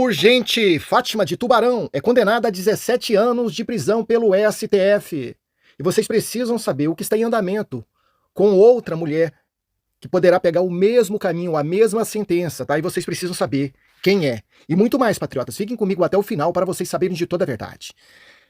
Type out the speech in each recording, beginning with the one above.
Urgente! Fátima de Tubarão é condenada a 17 anos de prisão pelo STF. E vocês precisam saber o que está em andamento com outra mulher que poderá pegar o mesmo caminho, a mesma sentença, tá? E vocês precisam saber quem é. E muito mais, patriotas. Fiquem comigo até o final para vocês saberem de toda a verdade.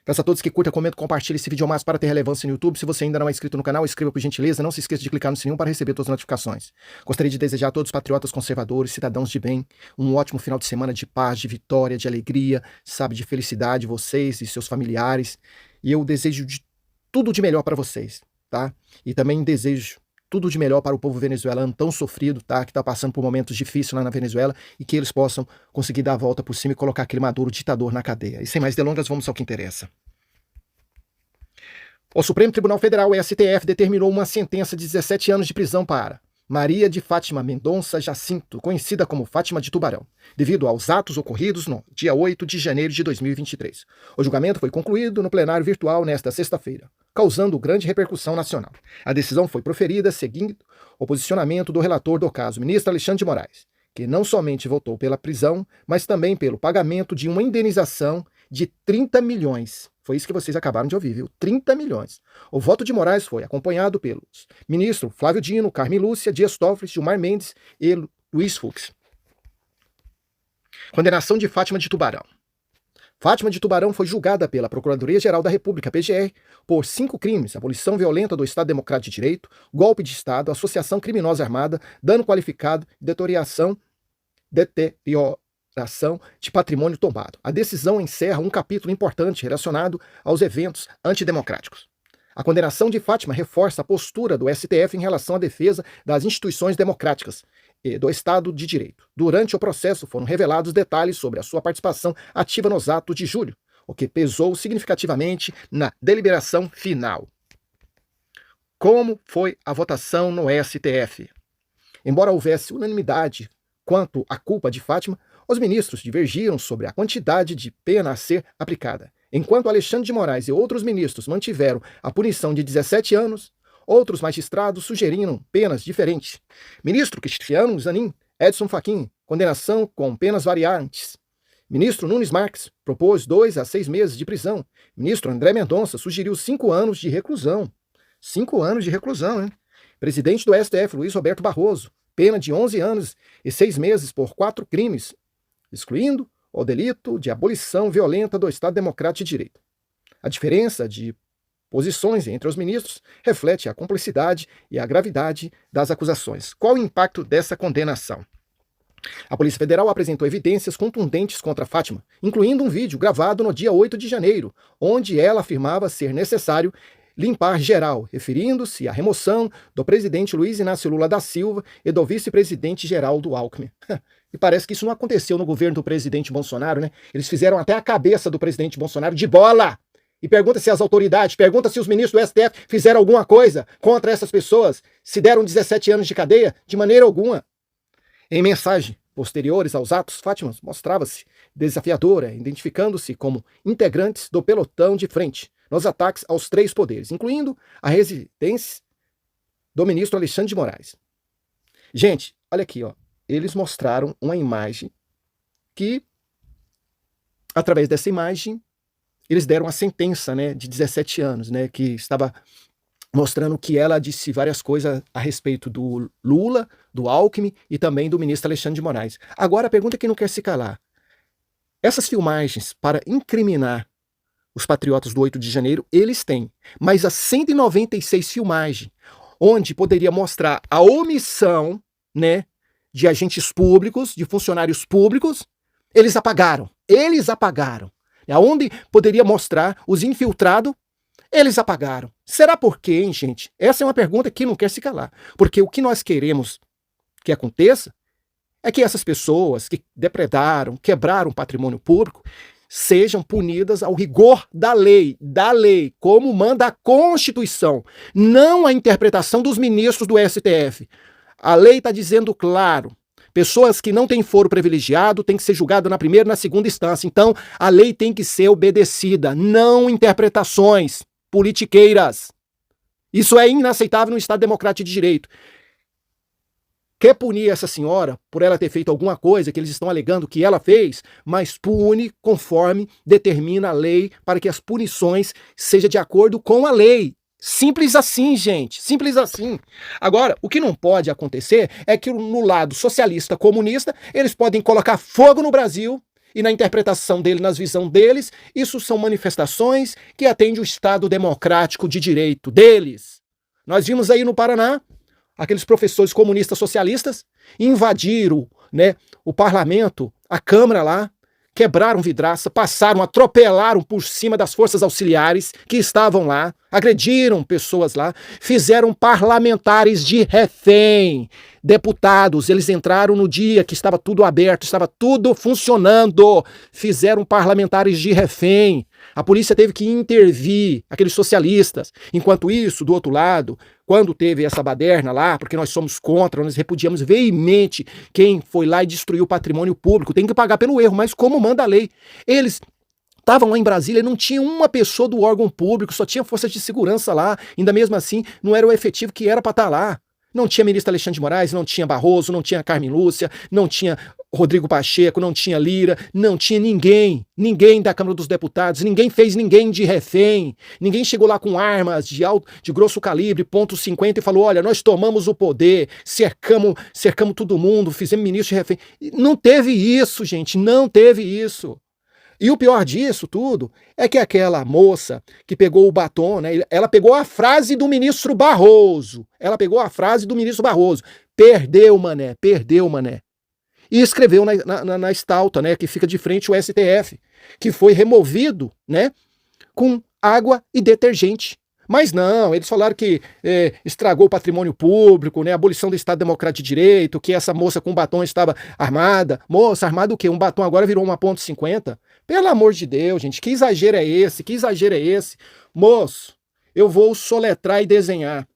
Peço a todos que curtam, comentem, compartilhem esse vídeo ao máximo para ter relevância no YouTube. Se você ainda não é inscrito no canal, inscreva por gentileza. Não se esqueça de clicar no sininho para receber todas as notificações. Gostaria de desejar a todos os patriotas conservadores, cidadãos de bem, um ótimo final de semana de paz, de vitória, de alegria, sabe, de felicidade, vocês e seus familiares. E eu desejo tudo de melhor para vocês, tá? E também desejo tudo de melhor para o povo venezuelano tão sofrido, tá? Que está passando por momentos difíceis lá na Venezuela e que eles possam conseguir dar a volta por cima e colocar aquele Maduro ditador na cadeia. E sem mais delongas, vamos ao que interessa. O Supremo Tribunal Federal, STF, determinou uma sentença de 17 anos de prisão para Maria de Fátima Mendonça Jacinto, conhecida como Fátima de Tubarão, devido aos atos ocorridos no dia 8 de janeiro de 2023. O julgamento foi concluído no plenário virtual nesta sexta-feira, causando grande repercussão nacional. A decisão foi proferida seguindo o posicionamento do relator do caso, ministro Alexandre de Moraes, que não somente votou pela prisão, mas também pelo pagamento de uma indenização de 30 milhões. Foi isso que vocês acabaram de ouvir, viu? 30 milhões. O voto de Moraes foi acompanhado pelos ministros Flávio Dino, Carmen Lúcia, Dias Toffoli, Gilmar Mendes e Luiz Fux. Condenação de Fátima de Tubarão. Fátima de Tubarão foi julgada pela Procuradoria-Geral da República, PGR, por 5 crimes: abolição violenta do Estado Democrático de Direito, golpe de Estado, associação criminosa armada, dano qualificado, deterioração de patrimônio tombado. A decisão encerra um capítulo importante relacionado aos eventos antidemocráticos. A condenação de Fátima reforça a postura do STF em relação à defesa das instituições democráticas e do Estado de Direito. Durante o processo foram revelados detalhes sobre a sua participação ativa nos atos de julho, o que pesou significativamente na deliberação final. Como foi a votação no STF? Embora houvesse unanimidade quanto à culpa de Fátima, os ministros divergiram sobre a quantidade de pena a ser aplicada. Enquanto Alexandre de Moraes e outros ministros mantiveram a punição de 17 anos, outros magistrados sugeriram penas diferentes. Ministro Cristiano Zanin, Edson Fachin, condenação com penas variantes. Ministro Nunes Marques propôs 2 a 6 meses de prisão. Ministro André Mendonça sugeriu 5 anos de reclusão. 5 anos de reclusão, hein? Presidente do STF, Luiz Roberto Barroso, pena de 11 anos e 6 meses por 4 crimes, excluindo o delito de abolição violenta do Estado Democrático de Direito. A diferença de posições entre os ministros reflete a complexidade e a gravidade das acusações. Qual o impacto dessa condenação? A Polícia Federal apresentou evidências contundentes contra Fátima, incluindo um vídeo gravado no dia 8 de janeiro, onde ela afirmava ser necessário limpar geral, referindo-se à remoção do presidente Luiz Inácio Lula da Silva e do vice-presidente Geraldo Alckmin. E parece que isso não aconteceu no governo do presidente Bolsonaro, né? Eles fizeram até a cabeça do presidente Bolsonaro de bola. E pergunta se as autoridades, pergunta se os ministros do STF fizeram alguma coisa contra essas pessoas, se deram 17 anos de cadeia, de maneira alguma. Em mensagem posteriores aos atos, Fátima mostrava-se desafiadora, identificando-se como integrantes do pelotão de frente nos ataques aos 3 poderes, incluindo a residência do ministro Alexandre de Moraes. Gente, olha aqui, ó. Eles mostraram uma imagem que, através dessa imagem, eles deram a sentença, né, de 17 anos, né, que estava mostrando que ela disse várias coisas a respeito do Lula, do Alckmin e também do ministro Alexandre de Moraes. Agora, a pergunta que não quer se calar. Essas filmagens para incriminar os patriotas do 8 de janeiro, eles têm. Mas as 196 filmagens, onde poderia mostrar a omissão, né, de agentes públicos, de funcionários públicos, eles apagaram. Eles apagaram. Aonde poderia mostrar os infiltrados, eles apagaram. Será por quê, hein, gente? Essa é uma pergunta que não quer se calar. Porque o que nós queremos que aconteça é que essas pessoas que depredaram, quebraram o patrimônio público, sejam punidas ao rigor da lei, como manda a Constituição, não a interpretação dos ministros do STF. A lei está dizendo claro, pessoas que não têm foro privilegiado têm que ser julgadas na primeira e na segunda instância. Então, a lei tem que ser obedecida, não interpretações politiqueiras. Isso é inaceitável no Estado Democrático de Direito. quer punir essa senhora por ela ter feito alguma coisa que eles estão alegando que ela fez, mas pune conforme determina a lei para que as punições sejam de acordo com a lei. Simples assim, gente, simples assim. Agora, o que não pode acontecer é que no lado socialista comunista, eles podem colocar fogo no Brasil e na interpretação dele, nas visão deles, isso são manifestações que atendem o Estado democrático de direito deles. Nós vimos aí no Paraná, aqueles professores comunistas socialistas invadiram, né, o parlamento, a Câmara lá, quebraram vidraça, passaram, atropelaram por cima das forças auxiliares que estavam lá, agrediram pessoas lá, fizeram parlamentares de refém. Deputados, eles entraram no dia que estava tudo aberto, estava tudo funcionando, fizeram parlamentares de refém. A polícia teve que intervir, aqueles socialistas. Enquanto isso, do outro lado, quando teve essa baderna lá, porque nós somos contra, nós repudiamos veemente quem foi lá e destruiu o patrimônio público, tem que pagar pelo erro, mas como manda a lei. Eles estavam lá em Brasília, não tinha uma pessoa do órgão público, só tinha forças de segurança lá, ainda mesmo assim não era o efetivo que era para estar lá. Não tinha ministro Alexandre de Moraes, não tinha Barroso, não tinha Carmen Lúcia, não tinha Rodrigo Pacheco, não tinha Lira, não tinha ninguém da Câmara dos Deputados, ninguém fez ninguém de refém, ninguém chegou lá com armas de grosso calibre, .50 e falou, olha, nós tomamos o poder, cercamos todo mundo, fizemos ministro de refém. Não teve isso, gente, não teve isso. E o pior disso tudo é que aquela moça que pegou o batom, né, ela pegou a frase do ministro Barroso. Perdeu, mané. E escreveu na estátua, né, que fica de frente ao STF, que foi removido, né, com água e detergente. Mas não, eles falaram que estragou o patrimônio público, né, abolição do Estado Democrático de Direito, que essa moça com batom estava armada. Moça, armada o quê? Um batom agora virou uma .50? Pelo amor de Deus, gente, que exagero é esse? Moço, eu vou soletrar e desenhar.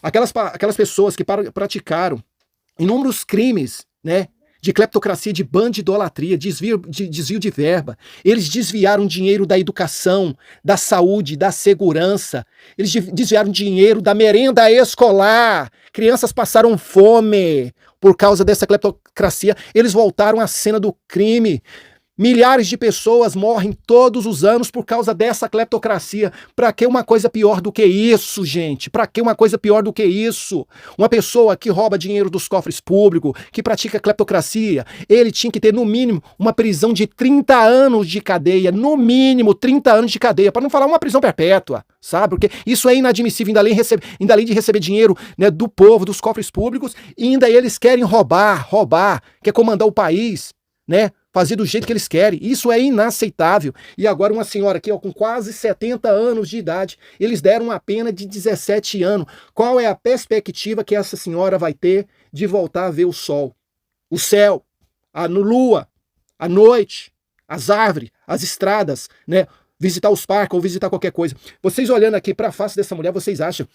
Aquelas pessoas que praticaram inúmeros crimes, né, de cleptocracia, de bandidolatria, desvio de verba. Eles desviaram dinheiro da educação, da saúde, da segurança. Eles desviaram dinheiro da merenda escolar. Crianças passaram fome por causa dessa cleptocracia. Eles voltaram à cena do crime. Milhares de pessoas morrem todos os anos por causa dessa cleptocracia. Pra que uma coisa pior do que isso, gente? Pra que uma coisa pior do que isso? Uma pessoa que rouba dinheiro dos cofres públicos, que pratica cleptocracia, ele tinha que ter, no mínimo, uma prisão de 30 anos de cadeia. No mínimo, 30 anos de cadeia. Pra não falar uma prisão perpétua, sabe? Porque isso é inadmissível, ainda além de receber dinheiro, né, do povo, dos cofres públicos, e ainda eles querem roubar, quer comandar o país, né? Fazer do jeito que eles querem. Isso é inaceitável. E agora uma senhora aqui, ó, com quase 70 anos de idade, eles deram uma pena de 17 anos. Qual é a perspectiva que essa senhora vai ter de voltar a ver o sol, o céu, a lua, a noite, as árvores, as estradas, né? Visitar os parques ou visitar qualquer coisa. Vocês olhando aqui para a face dessa mulher, vocês acham,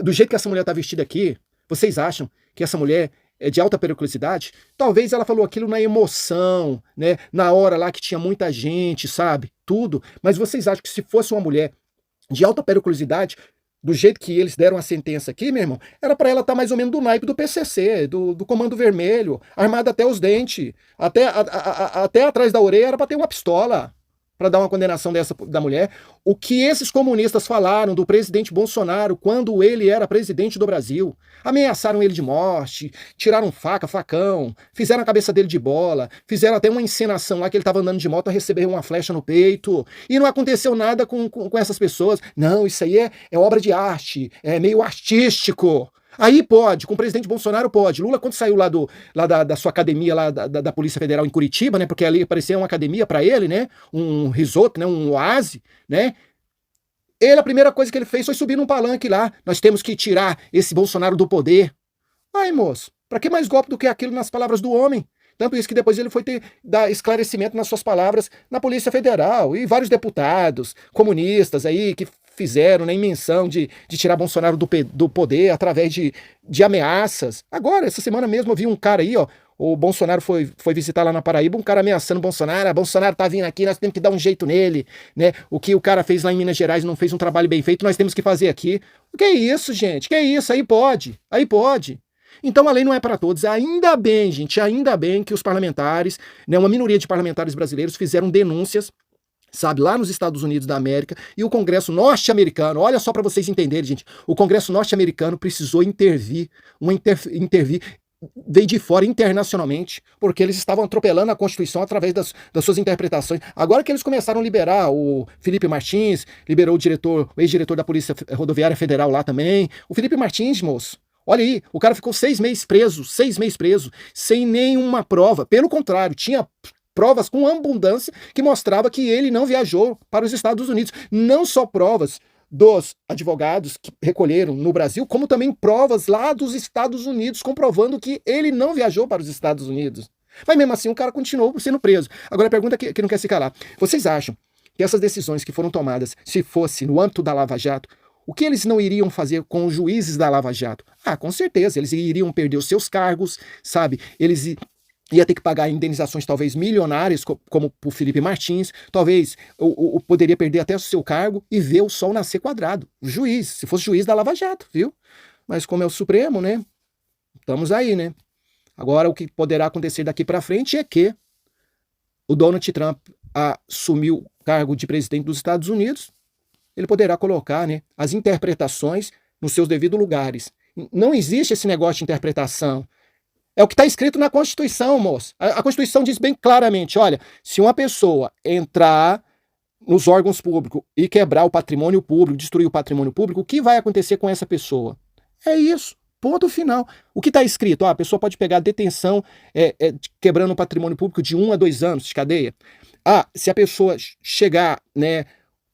do jeito que essa mulher está vestida aqui, vocês acham que essa mulher é de alta periculosidade? Talvez ela falou aquilo na emoção, né? Na hora lá que tinha muita gente, sabe? Tudo. Mas vocês acham que se fosse uma mulher de alta periculosidade, do jeito que eles deram a sentença aqui, meu irmão, era para ela estar mais ou menos do naipe do PCC, do Comando Vermelho, armada até os dentes, até atrás da orelha era para ter uma pistola, para dar uma condenação dessa da mulher. O que esses comunistas falaram do presidente Bolsonaro quando ele era presidente do Brasil? Ameaçaram ele de morte, tiraram faca, facão, fizeram a cabeça dele de bola, fizeram até uma encenação lá que ele estava andando de moto a receber uma flecha no peito, e não aconteceu nada com essas pessoas. Não, isso aí é obra de arte, é meio artístico. Aí pode, com o presidente Bolsonaro pode. Lula, quando saiu lá da sua academia lá da Polícia Federal em Curitiba, né? Porque ali parecia uma academia para ele, né? Um risoto, né? Um oásis, né? Ele, a primeira coisa que ele fez foi subir num palanque lá. Nós temos que tirar esse Bolsonaro do poder. Ai, moço, para que mais golpe do que aquilo nas palavras do homem? Tanto isso que depois ele foi dar esclarecimento nas suas palavras na Polícia Federal. E vários deputados comunistas aí que fizeram, né, menção de tirar Bolsonaro do poder através de ameaças. Agora, essa semana mesmo, eu vi um cara aí, ó, o Bolsonaro foi visitar lá na Paraíba, um cara ameaçando o Bolsonaro. Bolsonaro tá vindo aqui, nós temos que dar um jeito nele, né? O que o cara fez lá em Minas Gerais não fez um trabalho bem feito, nós temos que fazer aqui. O que é isso, gente? Que é isso? Aí pode. Então a lei não é para todos. Ainda bem, gente, ainda bem que os parlamentares, né, uma minoria de parlamentares brasileiros fizeram denúncias, sabe, lá nos Estados Unidos da América, e o Congresso norte-americano, olha só para vocês entenderem, gente, o Congresso norte-americano precisou intervir, veio de fora internacionalmente, porque eles estavam atropelando a Constituição através das suas interpretações. Agora que eles começaram a liberar, o Felipe Martins liberou o ex-diretor da Polícia Rodoviária Federal lá também, o Felipe Martins, moço. Olha aí, o cara ficou 6 meses preso, sem nenhuma prova. Pelo contrário, tinha provas com abundância que mostrava que ele não viajou para os Estados Unidos. Não só provas dos advogados que recolheram no Brasil, como também provas lá dos Estados Unidos comprovando que ele não viajou para os Estados Unidos. Mas mesmo assim o cara continuou sendo preso. Agora a pergunta que não quer se calar. Vocês acham que essas decisões que foram tomadas, se fosse no âmbito da Lava Jato, o que eles não iriam fazer com os juízes da Lava Jato? Ah, com certeza, eles iriam perder os seus cargos, sabe? Eles ia ter que pagar indenizações talvez milionárias, como o Felipe Martins, talvez poderia perder até o seu cargo e ver o sol nascer quadrado. O juiz, se fosse juiz da Lava Jato, viu? Mas como é o Supremo, né? Estamos aí, né? Agora o que poderá acontecer daqui para frente é que o Donald Trump assumiu o cargo de presidente dos Estados Unidos, ele poderá colocar, né, as interpretações nos seus devidos lugares. Não existe esse negócio de interpretação. É o que está escrito na Constituição, moço. A Constituição diz bem claramente, olha, se uma pessoa entrar nos órgãos públicos e quebrar o patrimônio público, destruir o patrimônio público, o que vai acontecer com essa pessoa? É isso. Ponto final. O que está escrito? A pessoa pode pegar detenção quebrando o patrimônio público de 1 a 2 anos de cadeia. Se a pessoa chegar, né,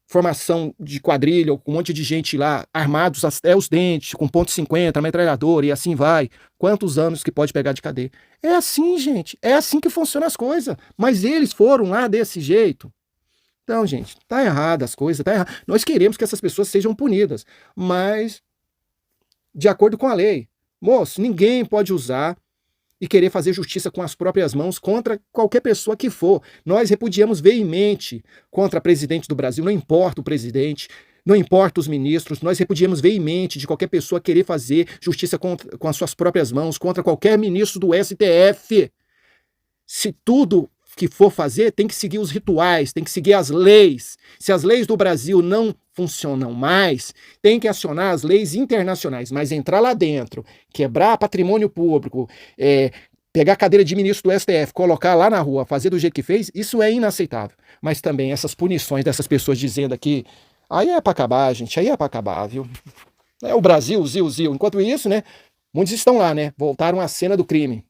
formação de quadrilha, com um monte de gente lá, armados até os dentes, com .50, metralhadora, e assim vai. Quantos anos que pode pegar de cadeia? É assim, gente. É assim que funcionam as coisas. Mas eles foram lá desse jeito. Então, gente, tá errado as coisas, tá errado. Nós queremos que essas pessoas sejam punidas, mas de acordo com a lei. Moço, ninguém pode usar e querer fazer justiça com as próprias mãos contra qualquer pessoa que for. Nós repudiamos veemente contra a presidente do Brasil, não importa o presidente, não importa os ministros, nós repudiamos veemente de qualquer pessoa querer fazer justiça com as suas próprias mãos contra qualquer ministro do STF. Se tudo que for fazer, tem que seguir os rituais, tem que seguir as leis. Se as leis do Brasil não funcionam mais, tem que acionar as leis internacionais, mas entrar lá dentro, quebrar patrimônio público, pegar a cadeira de ministro do STF, colocar lá na rua, fazer do jeito que fez, isso é inaceitável. Mas também essas punições dessas pessoas dizendo aqui, aí é para acabar, gente, aí é para acabar, viu? É o Brasil, zil. Enquanto isso, né, muitos estão lá, né, voltaram à cena do crime.